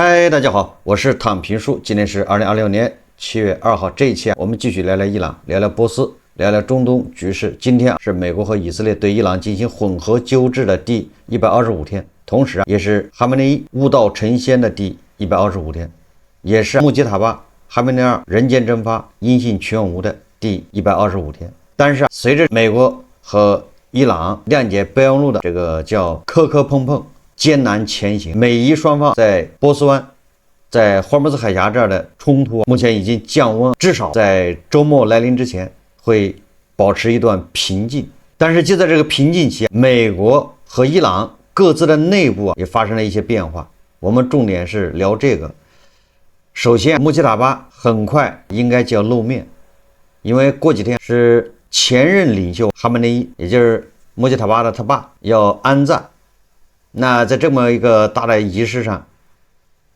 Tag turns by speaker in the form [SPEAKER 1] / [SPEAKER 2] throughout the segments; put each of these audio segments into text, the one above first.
[SPEAKER 1] 嗨，大家好，我是躺平叔。今天是2026年7月2号，这一期我们继續聊聊伊朗，聊聊波斯，聊聊中東局勢。今天是美國和以色列對伊朗進行混合糾治的第125天，同時也是哈梅內伊悟道成仙的第125天，也是穆吉塔巴哈梅內爾人間蒸發、音信全無的第125天。但是隨着美國和伊朗諒解備忘錄的這個叫磕磕碰碰、艱難前行，美伊雙方在波斯灣、在霍爾木茲海峽這兒的衝突目前已經降溫，至少在周末來臨之前會保持一段平靜。但是就在這個平靜期，美國和伊朗各自的內部也發生了一些變化。我們重點是聊這個。首先，穆吉塔巴很快應該就要露面，因為過幾天是前任領袖哈梅內伊，也就是穆吉塔巴的他爸要安葬。那在這麼一個大的儀式上，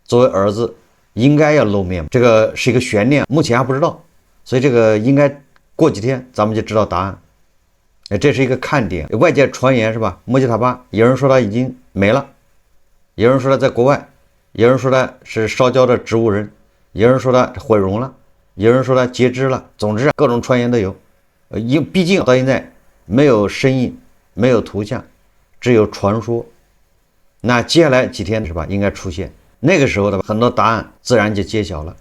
[SPEAKER 1] 作為兒子應該要露面，這個是一個懸念，目前還不知道，所以這個應該過幾天咱們就知道答案。這是一個看點。外界傳言是吧？穆吉塔巴有人說他已經沒了，有人說他在國外，有人說他是燒焦的植物人，有人說他毀容了，有人說他截肢了。總之各種傳言都有。畢竟到現在沒有聲音，沒有圖像，只有傳說。那接下來幾天是吧，應該出現，那個時候的很多答案自然就揭曉了。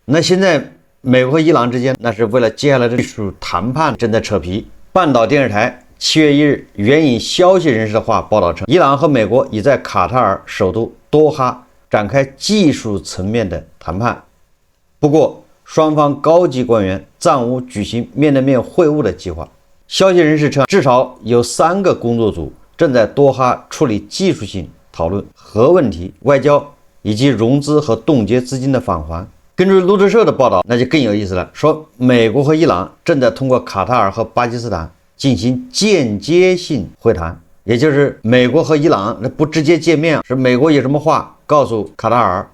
[SPEAKER 1] 那現在美國和伊朗之間，那是為了接下來的技術談判正在扯皮。半島電視台7月1日援引消息人士的話報道稱，伊朗和美國已在卡塔爾首都多哈展開技術層面的談判，不過雙方高級官員暫無舉行面對面會晤的計劃。消息人士稱，至少有3個工作組正在多哈處理技術性討論、核問題、外交以及融資和凍結資金的返還。根據路透社的報道，那就更有意思了，說美國和伊朗正在通過卡塔爾和巴基斯坦進行間接性會談，也就是美國和伊朗不直接見面，是美國有什麼話告訴卡塔爾，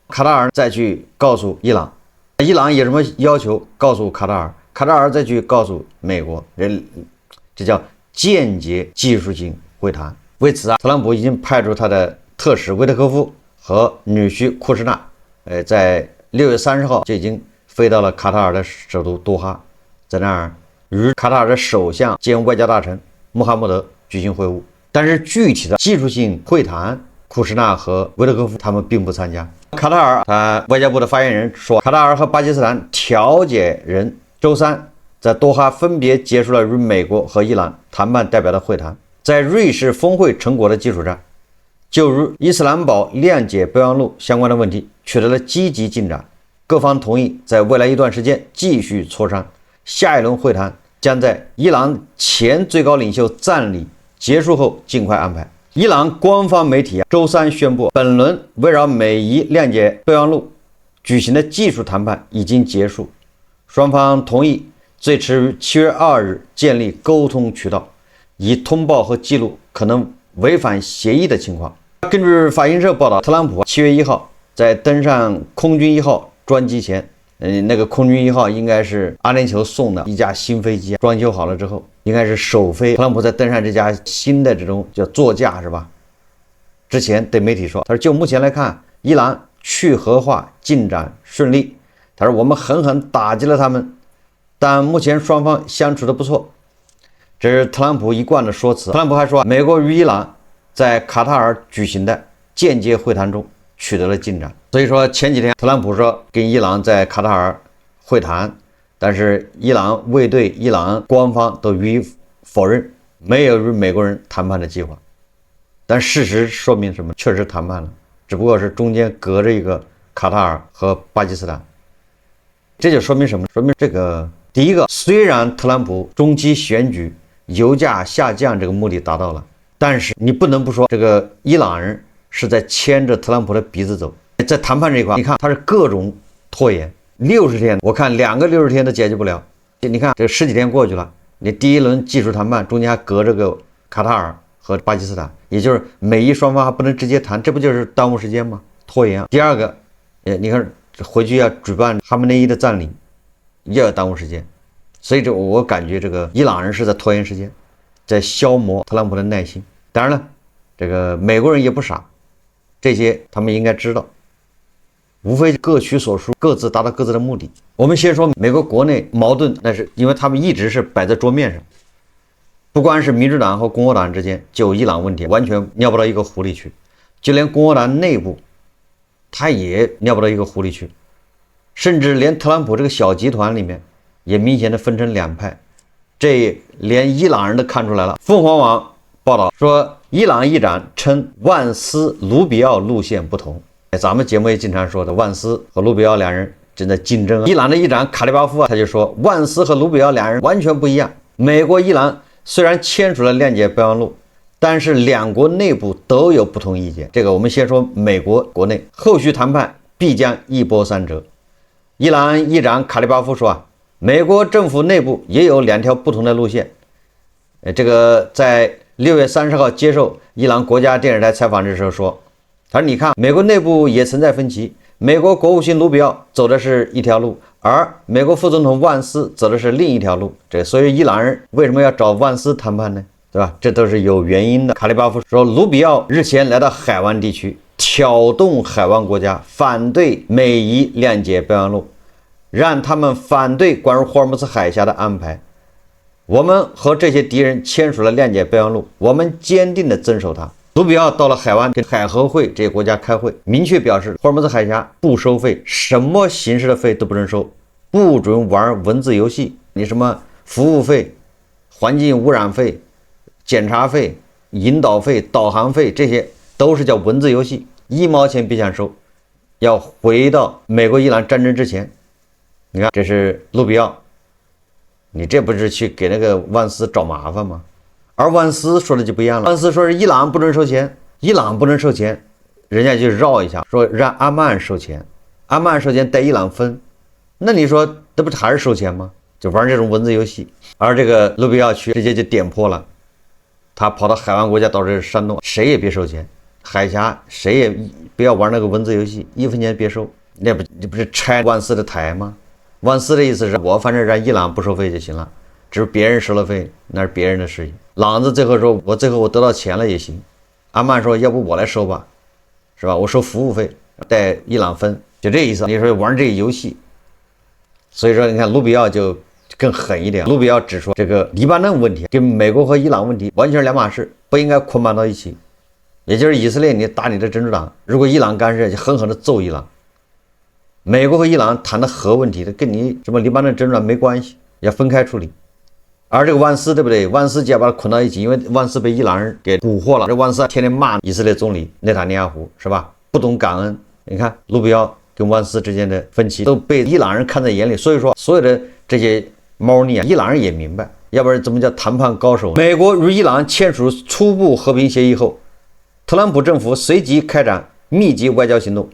[SPEAKER 1] 卡塔爾再去告訴伊朗，伊朗有什麼要求告訴卡塔爾，卡塔爾再去告訴美國，這叫間接技術性會談。為此特朗普已經派出他的特使維特科夫和女婿庫什納，在6月30號就已經飛到了卡塔爾的首都多哈，在那兒與卡塔爾的首相兼外交大臣穆罕默德舉行會晤。但是具體的技術性會談，庫什納和維特科夫他們並不參加。卡塔爾他外交部的發言人說，卡塔爾和巴基斯坦調解人周三在多哈分別結束了與美國和伊朗談判代表的會談，在瑞士峰會成果的基礎上，就與伊斯蘭堡諒解備忘錄相關的問題取得了積極進展，各方同意在未來一段時間繼續磋商。下一輪會談將在伊朗前最高領袖葬禮結束後盡快安排。伊朗官方媒體周三宣布，本輪圍繞美伊諒解備忘錄舉行的技術談判已經結束，雙方同意最遲於7月2日建立溝通渠道，以通報和記錄可能違反協議的情況。根據法新社報道，特朗普7月1號在登上空軍1號專機前，那個空軍1號應該是阿聯酋送的一架新飛機，裝修好了之後應該是首飛。特朗普在登上這架新的這種叫座駕是吧？之前對媒體說，他說就目前來看，伊朗去核化進展順利，他說我們狠狠打擊了他們，但目前雙方相處得不錯。這是特朗普一貫的說辭。特朗普還說，美國與伊朗在卡塔爾舉行的間接會談中取得了進展。所以說前幾天特朗普說跟伊朗在卡塔爾會談，但是伊朗未對伊朗官方都予以否認，沒有與美國人談判的計劃。但事實說明什麼？確實談判了，只不過是中間隔着一個卡塔爾和巴基斯坦。這就說明什麼？說明這個第一個，雖然特朗普中期選舉油價下降這個目的達到了，但是你不能不說，這個伊朗人是在牽着特朗普的鼻子走。在談判這一塊，你看他是各種拖延，60天，我看2個60天都解決不了。你看這10幾天過去了，你第一輪技術談判中間還隔着個卡塔爾和巴基斯坦，也就是美伊雙方還不能直接談，這不就是耽誤時間嗎？拖延。第二個，你看回去要舉辦哈梅內伊的葬禮，也要耽誤時間。所以這我感覺這個伊朗人是在拖延時間，在消磨特朗普的耐心。當然了，這個美國人也不傻，這些他們應該知道，無非各取所需，各自達到各自的目的。我們先說美國国內矛盾，那是因為他们一直是摆在桌面上，不光是民主党和共和党之間，就伊朗問題完全尿不到一個壺裡去，就連共和黨內部，他也尿不到一個壺裡去，甚至連特朗普這個小集團裡面，也明顯的分成兩派，這連伊朗人都看出來了。鳳凰網報道說，伊朗議長稱萬斯盧比奧路線不同。咱們節目也經常說的，萬斯和盧比奧兩人正在競爭。伊朗的議長卡利巴夫他就說，萬斯和盧比奧兩人完全不一樣。美國、伊朗雖然簽署了諒解備忘錄，但是兩國內部都有不同意見。這個我們先說美國國內，後續談判必將一波三折。伊朗議長卡利巴夫說啊，美國政府內部也有兩條不同的路線。這個在6月30號接受伊朗國家電視台採訪的時候說，他說你看，美國內部也存在分歧，美國國務卿盧比奧走的是一條路，而美國副總統萬斯走的是另一條路。所以伊朗人為什麼要找萬斯談判呢？對吧？這都是有原因的。卡利巴夫說，盧比奧日前來到海灣地區，挑動海灣國家反對美伊諒解備忘錄，讓他們反對關於霍爾木茲海峽的安排。我們和這些敵人簽署了諒解備忘錄，我們堅定地遵守它。盧比奧到了海灣，跟海合會這些國家開會，明確表示霍爾木茲海峽不收費，什麼形式的費都不能收，不准玩文字遊戲，你什麼服務費、環境污染費、檢查費、引導費、導航費，這些都是叫文字遊戲，1毛錢別想收，要回到美國伊朗戰爭之前。你看，這是盧比奧，你這不是去給那個萬斯找麻煩嗎？而萬斯說的就不一樣了，萬斯說是伊朗不能收錢，伊朗不能收錢，人家就繞一下，說讓阿曼收錢，阿曼收錢带伊朗分，那你說這不還是收錢嗎？就玩這種文字遊戲。而這個盧比奧去直接就點破了，他跑到海灣國家到這煽動，誰也別收錢，海峽誰也不要玩那個文字遊戲，1分錢別收。那不是拆萬斯的台嗎？萬斯的意思是我反正讓伊朗不收費就行了，只是別人收了費那是別人的事情。朗子最後說，我最後我得到錢了也行。阿曼說，要不我來收吧，是吧？我收服務費，帶伊朗分，就這意思。你說玩這個遊戲，所以說你看盧比奧就更狠一點。盧比奧只說這個黎巴嫩問題跟美國和伊朗問題完全是兩碼事，不應該捆綁到一起。也就是以色列你打你的真主黨，如果伊朗干涉，就狠狠的揍伊朗。美國和伊朗談的核問題的跟你什麼黎巴嫩真主黨沒關係，要分開處理。而這個萬斯對不對？萬斯就要把它捆到一起，因為萬斯被伊朗人給蠱惑了。這萬斯天天罵以色列總理內塔尼亞胡，是吧？不懂感恩。你看盧比奧跟萬斯之間的分歧都被伊朗人看在眼裡，所以說所有的這些貓膩啊，伊朗人也明白，要不然怎麼叫談判高手？美國與伊朗簽署初步和平協議後，特朗普政府隨即開展密集外交行動。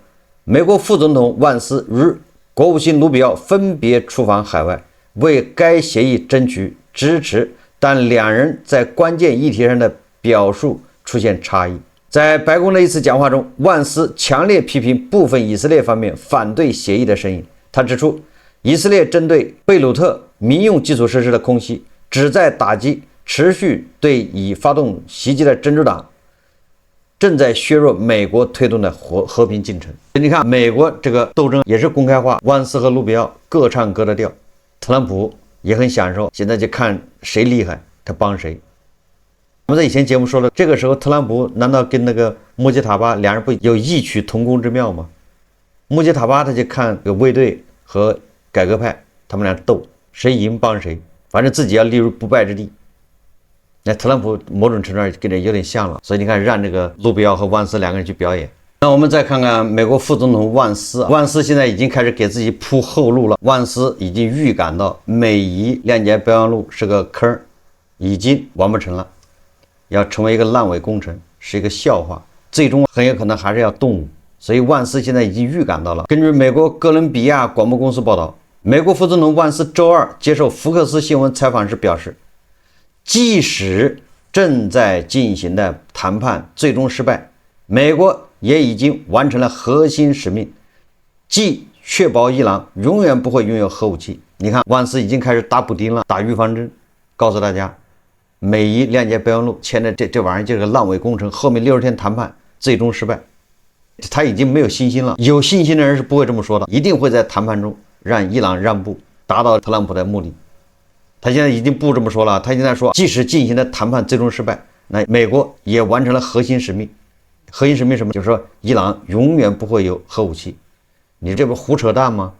[SPEAKER 1] 美國副總統萬斯與國務卿盧比奧分別出訪海外，為該協議爭取支持，但兩人在關鍵議題上的表述出現差異。在白宮的一次講話中，萬斯強烈批評部分以色列方面反對協議的聲音。他指出，以色列針對貝魯特民用基礎設施的空襲，旨在打擊持續對已發動襲擊的真主黨，正在削弱美國推動的和平進程。你看，美國這個鬥爭也是公開化，萬斯和盧比奧各唱各的調，特朗普也很享受，現在就看誰厲害，他幫誰。我們在以前節目說了，這個時候特朗普難道跟那個穆吉塔巴兩人不有異曲同工之妙嗎？穆吉塔巴他就看這個衛隊和改革派他們倆鬥，誰贏幫誰，反正自己要立於不敗之地。那特朗普某種程度上跟這有點像了，所以你看讓這個盧比奧和萬斯兩個人去表演。那我們再看看美國副總統萬斯，萬斯現在已經開始給自己鋪後路了。萬斯已經預感到美伊諒解備忘錄是個坑，已經完不成了，要成為一個爛尾工程，是一個笑話，最終很有可能還是要動武。所以萬斯現在已經預感到了。根據美國哥倫比亞廣播公司報道，美國副總統萬斯周二接受福克斯新聞採訪時表示，即使正在進行的談判最終失敗，美國也已經完成了核心使命，即確保伊朗永遠不會擁有核武器。你看，萬斯已經開始打補丁了，打預防針，告訴大家，美伊諒解備忘錄簽的這玩意兒就是個爛尾工程，後面60天談判最終失敗。他已經沒有信心了。有信心的人是不會這麼說的，一定會在談判中讓伊朗讓步，達到特朗普的目的。他現在已經不這麼說了，他現在說，即使進行的談判最終失敗，那美國也完成了核心使命。核心使命什麼？就是說伊朗永遠不會有核武器。你這不胡扯淡嗎？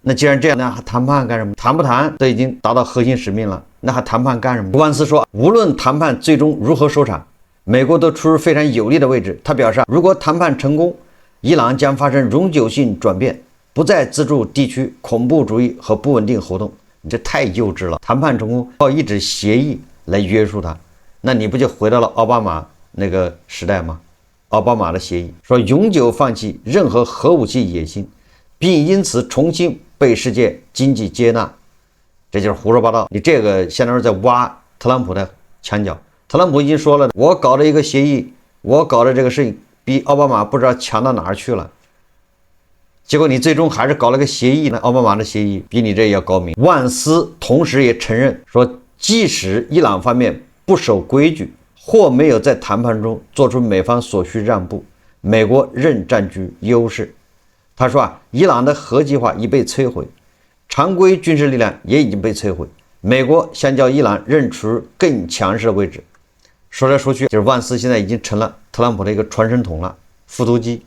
[SPEAKER 1] 那既然這樣，那還談判幹什麼？談不談都已經達到核心使命了，那還談判幹什麼？萬斯說，無論談判最終如何收場，美國都處於非常有利的位置。他表示，如果談判成功，伊朗将發生永久性轉變，不再資助地區恐怖主義和不穩定活動。你這太幼稚了！談判成功靠一紙協議來約束它，那你不就回到了奧巴馬那個時代嗎？奧巴馬的協議說永久放棄任何核武器野心，並因此重新被世界經濟接納，這就是胡說八道。你這個相當於在挖特朗普的牆角。特朗普已經說了，我搞的一個協議，我搞的這個事情比奧巴馬不知道強到哪兒去了。結果你最終還是搞了個協議呢，奧巴馬的協議比你這也要高明。萬斯同時也承認說，即使伊朗方面不守規矩或沒有在談判中做出美方所需讓步，美國仍佔據優勢。他說伊朗的核計劃已被摧毀，常規軍事力量也已經被摧毀，美國相較伊朗仍處於更強勢的位置。說來說去，就是萬斯現在已經成了特朗普的一個傳聲筒了，复讀機。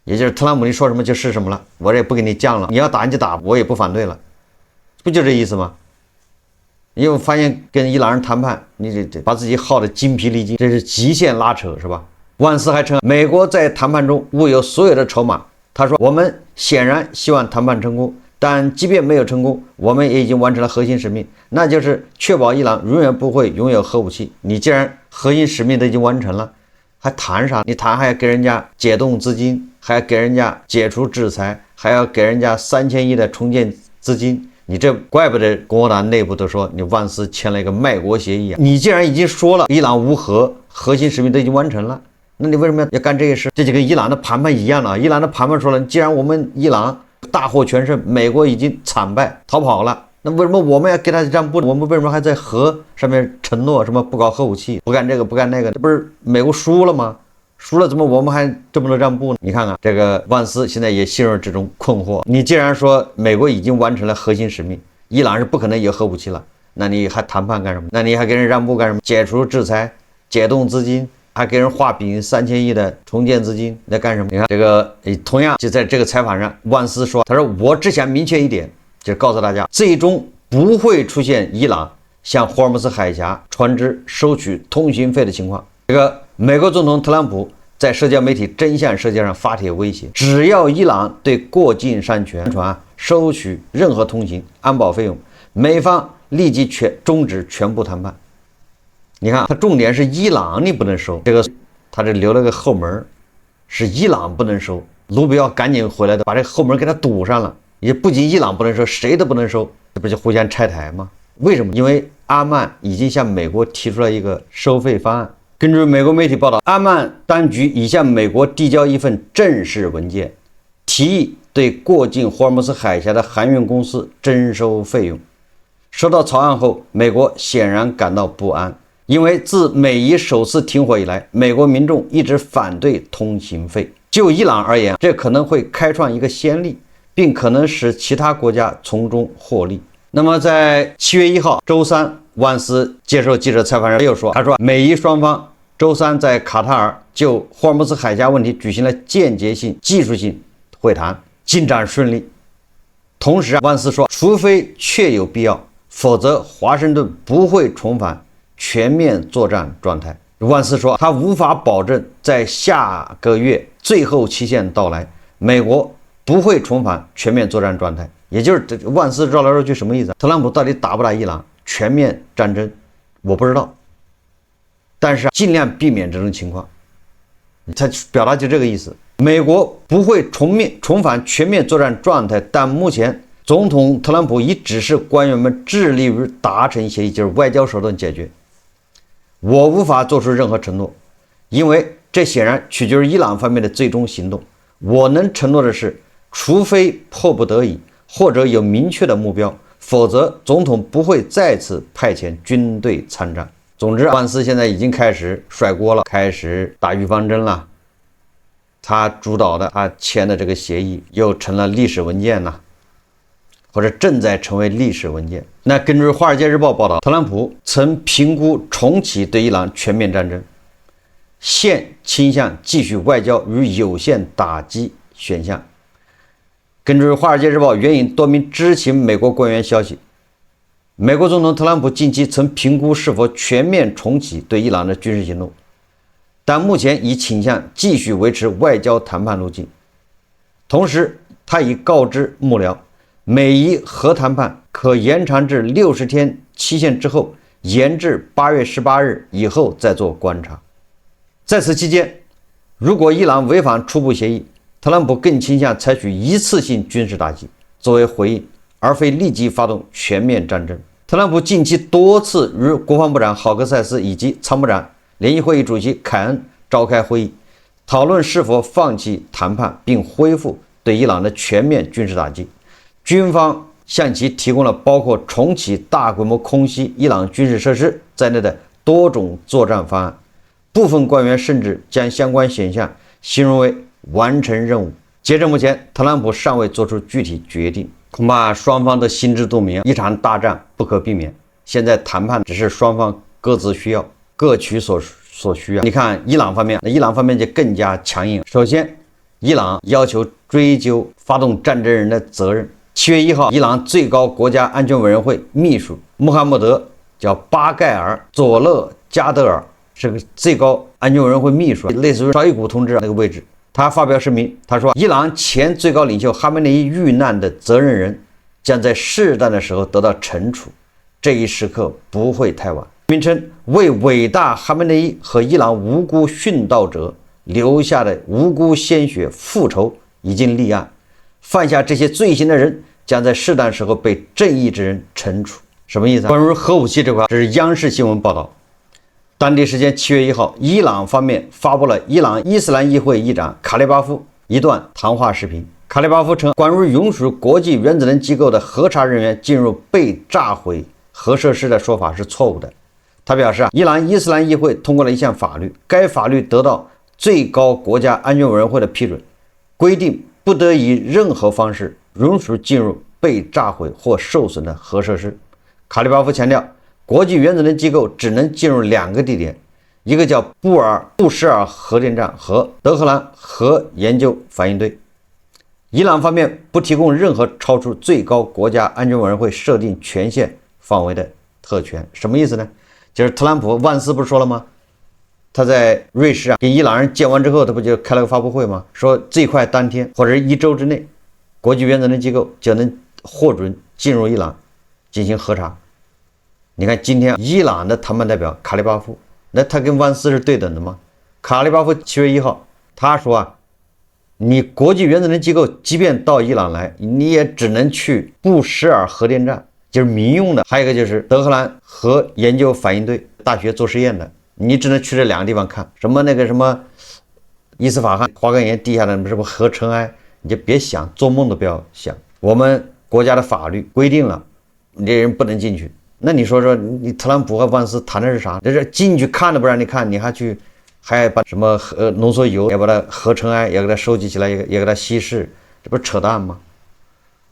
[SPEAKER 1] 也就是特朗普你說什麼就是什麼了，我也不給你犟了，你要打你就打，我也不反对了，不就这意思嗎？因为我發現跟伊朗人談判，你得把自己耗得精疲力盡，這是極限拉扯，是吧？萬斯還稱美國在談判中握有所有的籌碼。他說，我們顯然希望談判成功，但即便沒有成功，我們也已經完成了核心使命，那就是確保伊朗永遠不會擁有核武器。你既然核心使命都已經完成了，還談啥？你談還要給人家解凍資金，還要給人家解除制裁，還要給人家3000億的重建資金。你這怪不得共和黨內部都說你萬斯簽了一個賣國協議啊！你既然已經說了伊朗無核，核心使命都已經完成了，那你為什麼要幹這些事？這就跟伊朗的談判一樣了。伊朗的談判說了，既然我們伊朗大獲全勝，美國已經慘敗逃跑了，那為什麼我們要給他讓步？我們為什麼還在核上面承諾什麼不搞核武器，不幹這個不幹那個？這不是美國輸了嗎？輸了怎麼我們還這麼多讓步呢？你看看這個萬斯現在也陷入這種困惑。你既然說美國已經完成了核心使命，伊朗是不可能有核武器了，那你還談判幹什麼？那你還給人讓步幹什麼？解除制裁，解凍資金，還給人畫餅3000億的重建資金，在幹什麼？你看這個同樣就在這個採訪上，萬斯說，他說我只想明確一點，就是告訴大家，最終不會出現伊朗向霍爾木茲海峽船只收取通行費的情況。這個美國總統特朗普在社交媒體真相社交上發帖威脅，只要伊朗對過境商船收取任何通行安保費用，美方立即終止全部談判。你看，他重點是伊朗你不能收，這個他這留了個後門，是伊朗不能收。盧比奧趕緊回來的，把這個後門給他堵上了。也不僅伊朗不能收，誰都不能收，這不就互相拆台嗎？為什麼？因為阿曼已經向美國提出了一個收費方案。根據美國媒體報道，阿曼當局已向美國遞交一份正式文件，提議對過境霍爾木茲海峽的航運公司徵收費用。收到草案後，美國顯然感到不安，因為自美伊首次停火以來，美國民眾一直反對通行費。就伊朗而言，這可能會開創一個先例，並可能使其他國家從中獲利。那麼在7月1號周三，萬斯接受記者採訪時又說，他說美伊雙方周三在卡塔爾就霍爾木茲海峽問題舉行了間接性技術性會談，進展順利。同時萬斯說，除非確有必要，否則華盛頓不會重返全面作戰狀態。萬斯說，他無法保證在下個月最後期限到來，美國不會重返全面作戰狀態。也就是萬斯繞來繞去什麼意思？特朗普到底打不打伊朗全面戰爭，我不知道，但是盡量避免這種情況。他表達就這個意思。美國不會重返全面作戰狀態，但目前總統特朗普已指示官員們致力於達成協議，就是外交手段解決。我無法做出任何承諾，因為這顯然取決於伊朗方面的最終行動。我能承諾的是，除非迫不得已或者有明確的目標，否則總統不會再次派遣軍隊參戰。總之，萬斯現在已經開始甩鍋了，開始打預防針了。他主導的他簽的這個協議又成了歷史文件呢，或者正在成為歷史文件。那根據《華爾街日報》報道，特朗普曾評估重啟對伊朗全面戰爭，現傾向繼續外交與有限打擊選項。根據《華爾街日報》援引多名知情美國官員消息，美國總統特朗普近期曾評估是否全面重啟對伊朗的軍事行動，但目前已傾向繼續維持外交談判路徑。同時，他已告知幕僚，美伊核談判可延長至60天期限之後，延至8月18日以後再做觀察。在此期間，如果伊朗違反初步協議，特朗普更傾向採取一次性軍事打擊作為回應，而非立即發動全面戰爭。特朗普近期多次與國防部長郝克塞斯以及參謀長聯席會議主席凱恩召開會議，討論是否放棄談判並恢復對伊朗的全面軍事打擊。軍方向其提供了包括重啟大規模空襲伊朗軍事設施在內的多種作戰方案，部分官員甚至將相關選項形容為完成任務。截至目前，特朗普尚未做出具體決定，恐怕雙方都心知肚明，一場大戰不可避免。現在談判只是雙方各自需要，各取所需。你看伊朗方面，伊朗方面就更加强硬。首先，伊朗要求追究發動戰爭人的責任。7月1號，伊朗最高國家安全委員會秘書穆罕默德叫巴盖尔·佐勒加德尔，是个最高安全委员会秘書，類似於紹伊古同志那個位置。他發表聲明，他說伊朗前最高領袖哈梅內伊遇難的責任人將在適當的時候得到懲處，這一時刻不會太晚。並稱為偉大哈梅內伊和伊朗無辜殉道者留下的無辜鮮血復仇已經立案，犯下這些罪行的人將在適當時候被正義之人懲處。什麼意思？關於核武器這塊，這是央視新聞報道。當地時間7月1號，伊朗方面發布了伊朗伊斯蘭議會議長卡利巴夫一段談話視頻。卡利巴夫稱，關於允許國際原子能機構的核查人員進入被炸毀核設施的說法是錯誤的。他表示，伊朗伊斯蘭議會通過了一項法律，該法律得到最高國家安全委員會的批准，規定不得以任何方式允許進入被炸毀或受損的核設施。卡利巴夫強調，國際原子能機構只能進入2個地點，一個叫布什爾核電站和德黑蘭核研究反應堆。伊朗方面不提供任何超出最高國家安全委員會設定權限範圍的特權。什麼意思呢？就是特朗普萬斯不是說了嗎？他在瑞士跟伊朗人見完之後，他不就開了個發布會嗎？說最快當天或者是1周之內，國際原子能機構就能獲准進入伊朗進行核查。你看今天伊朗的談判代表卡利巴夫，那他跟萬斯是對等的嗎？卡利巴夫7月1號他說你國際原子能機構即便到伊朗來，你也只能去布什爾核電站，就是民用的，還有一個就是德黑蘭核研究反應堆，大學做實驗的，你只能去這2個地方看。什麼那個什麼伊斯法罕花崗岩地下的什麼核塵埃，你就別想，做夢都不要想。我們國家的法律規定了，你這人不能進去。那你說你特朗普和萬斯談的是啥？這是進去看都不讓你看，你還去還把什麼濃縮鈾也把它核塵埃也給它收集起來，也給它稀釋，這不是扯淡嗎？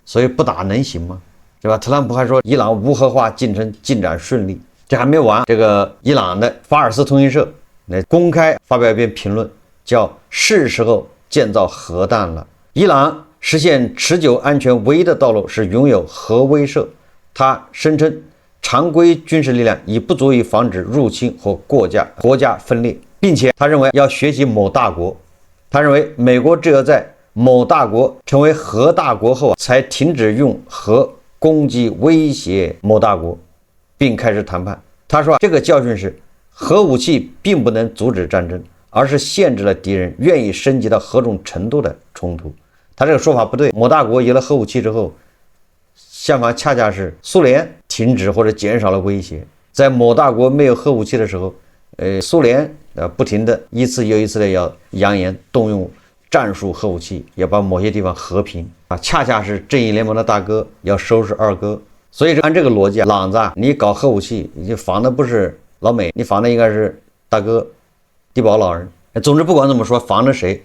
[SPEAKER 1] 所以不打能行嗎？對吧？特朗普還說伊朗無核化進程進展順利，這還沒完。這個伊朗的法爾斯通訊社來公開發表一篇評論，叫是時候建造核彈了。伊朗實現持久安全唯一的道路是擁有核威懾。他聲稱常規軍事力量已不足以防止入侵或國家分裂，並且他認為要學習某大國。他認為美國只有在某大國成為核大國後，才停止用核攻擊威脅某大國，並開始談判。他說，這個教訓是核武器並不能阻止戰爭，而是限制了敵人願意升級到何種程度的衝突。他這個說法不對，某大國有了核武器之後，相反恰恰是蘇聯停止或者減少了威脅。在某大國沒有核武器的時候，蘇聯不停的一次又一次的要揚言動用戰術核武器，要把某些地方和平啊，恰恰是正義聯盟的大哥要收拾二哥。所以按這個邏輯啊，朗子你搞核武器，你防的不是老美，你防的應該是大哥地保老人。總之不管怎麼說，防着誰，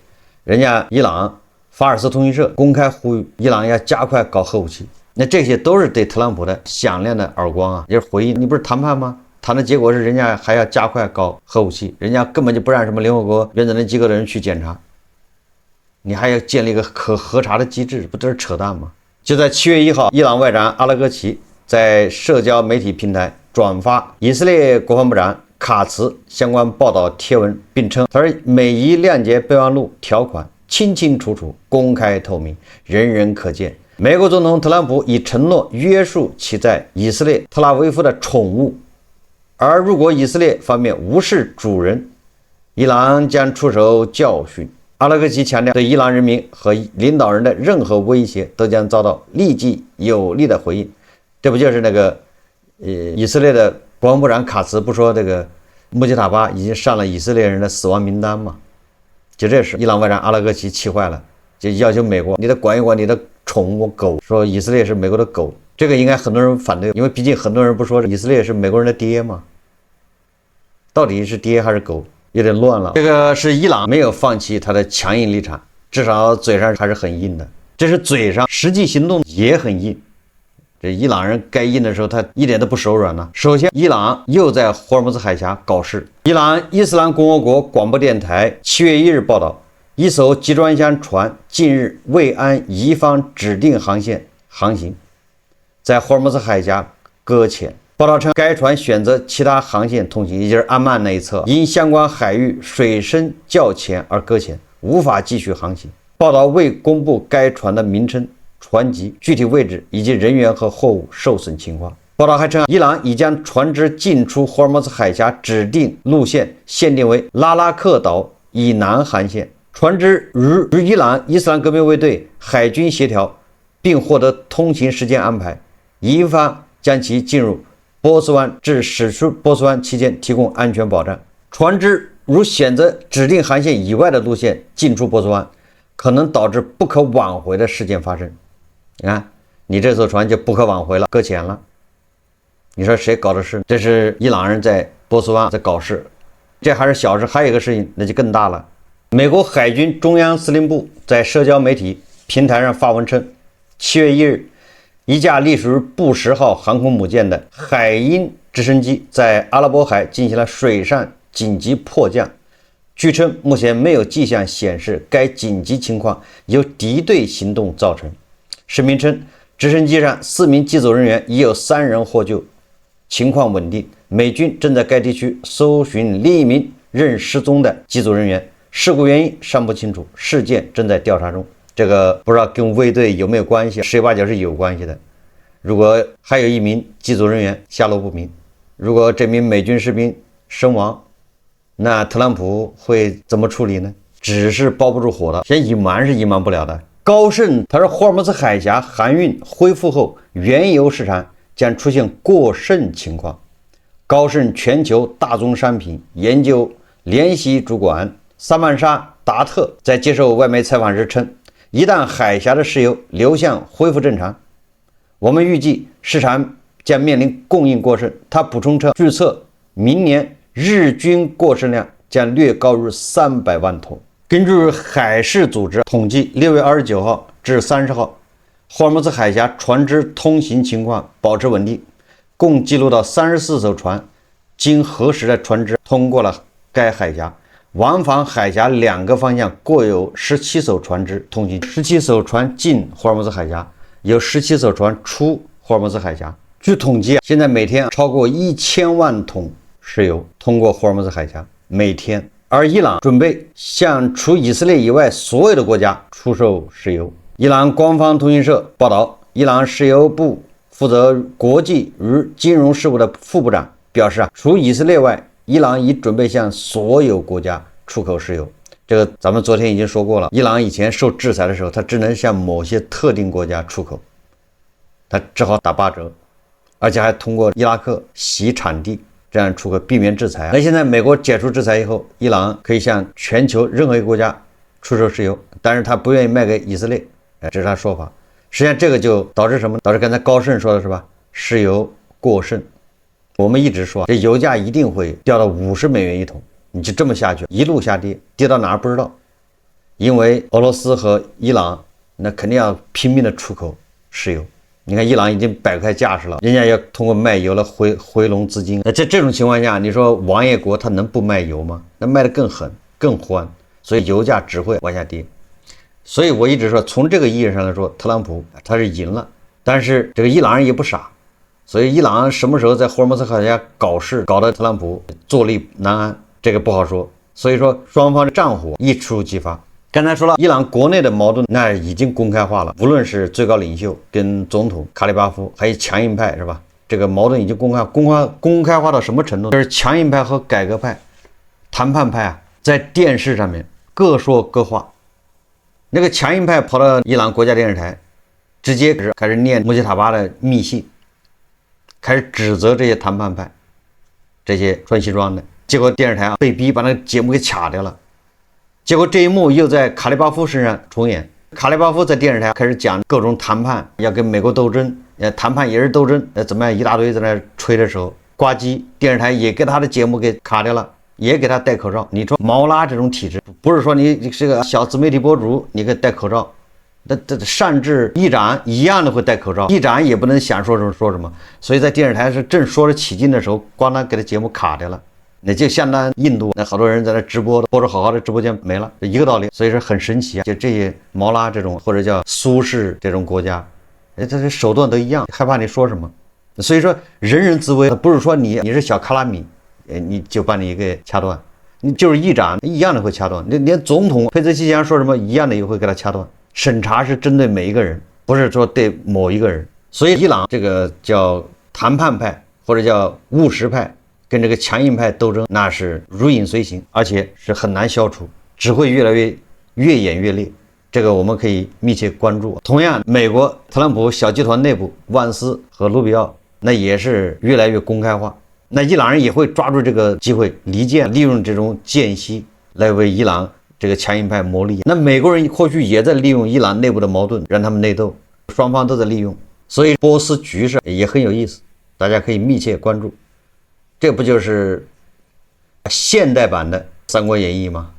[SPEAKER 1] 人家伊朗法尔斯通讯社公開呼籲伊朗要加快搞核武器，那這些都是對特朗普的響亮的耳光啊！就是回應，你不是談判嗎？談的結果是人家還要加快搞核武器，人家根本就不讓什麼聯合國原子能機構的人去檢查，你還要建立一個可核查的機制，不都是扯淡嗎？就在7月1號，伊朗外長阿拉格齐在社交媒體平台轉發以色列國防部長卡茨相關報道貼文，並稱他說每一諒解備忘錄條款清清楚楚、公開透明，人人可見。美國總統特朗普已承諾約束其在以色列特拉維夫的寵物，而如果以色列方面無視主人，伊朗將出手教訓。阿拉格齐強調，對伊朗人民和領導人的任何威脅都将遭到立即有力的回應。這不就是那個以色列的國防部長卡茨不說这個穆吉塔巴已經上了以色列人的死亡名单吗？就這事，伊朗外長阿拉格齊氣壞了，就要求美國你得管一管你的寵物狗，說以色列是美國的狗。這個應該很多人反對，因為畢竟很多人不說以色列是美國人的爹嗎？到底是爹還是狗？有點亂了。這個是伊朗沒有放棄他的強硬立場，至少嘴上還是很硬的，這是嘴上，實際行動也很硬。這伊朗人該硬的時候，他一點都不手軟了。首先，伊朗又在霍爾木茲海峽搞事。伊朗伊斯蘭共和國廣播電台7月1日報道，一艘集裝箱船近日未按伊方指定航線航行，在霍爾木茲海峽擱淺。報道稱，該船選擇其他航線通行，也就是阿曼那一側，因相關海域水深較淺而擱淺，無法繼續航行。報道未公布該船的名稱、船籍、具體位置以及人員和貨物受損情況。報道還稱，伊朗已將船只進出霍爾木茲海峽指定路線限定為拉拉克島以南航線，船只與伊朗伊斯蘭革命衛隊海軍協調，並獲得通行時間安排，伊方將其進入波斯灣至駛出波斯灣期間提供安全保障。船只如選擇指定航線以外的路線進出波斯灣，可能導致不可挽回的事件發生。你看，你這艘船就不可挽回了，擱淺了。你說誰搞的事？這是伊朗人在波斯灣在搞事，這還是小事，還有一個事情那就更大了。美國海軍中央司令部在社交媒體平台上發文稱，7月1日，一架隸屬於布什號航空母艦的海鷹直升機在阿拉伯海進行了水上緊急迫降。據稱，目前沒有跡象顯示該緊急情況由敵對行動造成。聲明稱，直升機上4名機組人員已有3人獲救，情況穩定。美軍正在該地區搜尋另一名仍失蹤的機組人員，事故原因尚不清楚，事件正在調查中。這個不知道跟衛隊有沒有關係，十有八九是有關係的。如果還有一名機組人員下落不明，如果這名美軍士兵身亡，那特朗普會怎麼處理呢？紙是包不住火的，先隱瞞是隱瞞不了的。高盛他說，霍爾木茲海峽航運恢復後，原油市場將出現過剩情況。高盛全球大宗商品研究聯席主管薩曼莎·達特在接受外媒採訪時稱，一旦海峽的石油流向恢復正常，我們預計市場將面臨供應過剩。他補充稱，預測明年日均過剩量將略高於300萬桶。根據海事組織統計，6月29號至30號，霍爾木茲海峽船只通行情況保持穩定，共記錄到34艘船經核實的船只通過了該海峽。往返海峽2個方向各有17艘船只通行，17艘船進霍爾木茲海峽，有17艘船出霍爾木茲海峽。據統計，現在每天超過1000萬桶石油通過霍爾木茲海峽，每天。而伊朗準備向除以色列以外所有的國家出售石油。伊朗官方通訊社報道，伊朗石油部負責國際與金融事務的副部長表示，除以色列外，伊朗已準備向所有國家出口石油。這個咱們昨天已經說過了，伊朗以前受制裁的時候，它只能向某些特定國家出口，它只好打8折，而且還通過伊拉克洗產地，這樣出口避免制裁。那現在美國解除制裁以後，伊朗可以向全球任何一個國家出售石油，但是他不願意賣給以色列，這是他說法。實際上這個就導致什麼？導致剛才高盛說的是吧？石油過剩。我們一直說這油價一定會掉到50美元一桶，你就這麼下去，一路下跌，跌到哪兒不知道。因為俄羅斯和伊朗那肯定要拼命的出口石油。你看伊朗已經擺開架勢了，人家要通過賣油來回籠資金。那這種情況下，你說王爺國他能不賣油嗎？那賣得更狠更歡，所以油價只會往下跌。所以我一直說，從這個意義上來說，特朗普他是贏了，但是這個伊朗人也不傻，所以伊朗什麼時候在霍爾木茲海峽搞事，搞得特朗普坐立難安，這個不好說。所以說雙方的戰火一觸即發。剛才說了，伊朗國內的矛盾那已經公開化了，無論是最高領袖跟總統卡里巴夫，還有強硬派，是吧？這個矛盾已經公開化到什麼程度？就是強硬派和改革派、談判派啊，在電視上面各說各話。那個強硬派跑到伊朗國家電視台，直接開始念穆吉塔巴的密信，開始指責這些談判派，這些穿西裝的。結果電視台被逼把那個節目給卡掉了。結果這一幕又在卡里巴夫身上重演。卡里巴夫在電視台開始講各種談判，要跟美國鬥爭，談判也是鬥爭，怎麼樣一大堆在那吹的時候，呱唧，電視台也給他的節目給卡掉了，也給他戴口罩。你說毛拉這種體制，不是說你是個小自媒體博主，你可以戴口罩，那擅自議長一樣的會戴口罩，議長也不能想說什麼，所以在電視台是正說着起勁的時候，咣当給他節目卡掉了。那就相當印度，那好多人在那直播，播着好好的直播间没了，一個道理。所以說很神奇啊，就這些毛拉這種或者叫蘇式這種國家，這手段都一樣，害怕你說什麼。所以說人人自危，不是說你是小卡拉米，你就把你給掐斷，你就是議長一樣的會掐斷，連總統佩泽西江說什麼一樣的也會給他掐斷。審查是針對每一個人，不是說對某一個人。所以伊朗這個叫談判派或者叫務實派，跟這個強硬派鬥爭，那是如影隨形，而且是很難消除，只會越演越烈。這個我們可以密切關注。同樣，美國特朗普小集團內部，萬斯和盧比奧，那也是越來越公開化。那伊朗人也会抓住這個機會離間，利用這種間隙來為伊朗這個強硬派謀利益。那美國人或許也在利用伊朗內部的矛盾，讓他們內鬥，雙方都在利用。所以波斯局勢也很有意思，大家可以密切關注。這不就是現代版的《三國演義》嗎？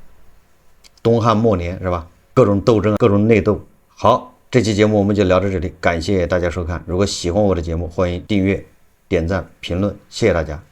[SPEAKER 1] 東漢末年是吧？各種鬥爭，各種內鬥。好，這期節目我們就聊到這裡，感謝大家收看。如果喜歡我的節目，歡迎訂閱、點讚、評論，謝謝大家。